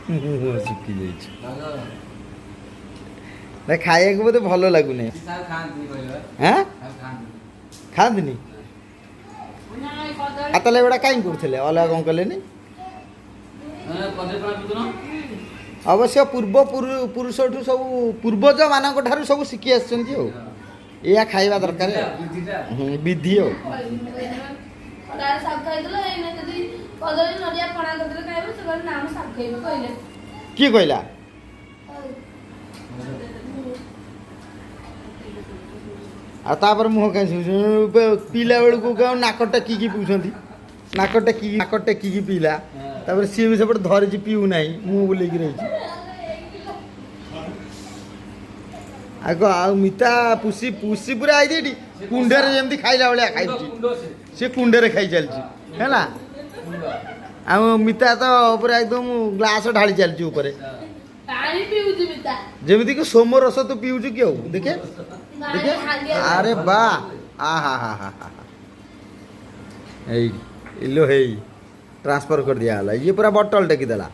ଶୁଖି ଯାଇଛି ନା ଖାଇବାକୁ ବୋଧେ ଭଲ ଲାଗୁନି। ହାଁ ଖାଆନ୍ତିନି ଆଉ ତାହେଲେ ଏଗୁଡ଼ା କାହିଁ କରୁଥିଲେ ଅଲଗା କ'ଣ କଲେନି? ଅବଶ୍ୟ ପୂର୍ବ ପୁରୁଷଠୁ ସବୁ ପୂର୍ବଜ ମାନଙ୍କ ଠାରୁ ସବୁ ଶିଖି ଆସିଛନ୍ତି ଆଉ ଏଇଆ ଖାଇବା ଦରକାର ବିଧି ଆଉ କିଏ କହିଲା? ଆଉ ତାପରେ ମୁହଁ କାହିଁ ପିଇଲା ବେଳକୁ ନାକ ଟେକିକି ପିଉଛନ୍ତି ନାକ ଟେକିକି ପିଇଲା ତାପରେ ସିଏ ବି ସେପଟେ ଧରିଛି ପିଉ ନାହିଁ ମୁହଁ ବୁଲେଇକି ରହିଛି। ଆଉ ମିତା ପୁଷି ପୁରା ଆଇଛି ଏଠି କୁଣ୍ଡରେ ଯେମିତି ଖାଇଲା ଭଳିଆ ଖାଇଛି ସେ କୁଣ୍ଡରେ ଖାଇ ଚାଲିଛି ହେଲା। ଆଉ ମିତା ତ ପୁରା ଏକଦମ ଗ୍ଲାସ ଢାଳି ଚାଲିଛି ଉପରେ ଯେମିତିକି ସୋମ ରସ ତୁ ପିଉଛୁ କି ଆଉ ଦେଖେ ଦେଖେ ଆରେ ବା ହେଇ ଇଲୋ ହେଇ ट्रांसफर कर दिया है ये पूरा बॉटल टेकी देला।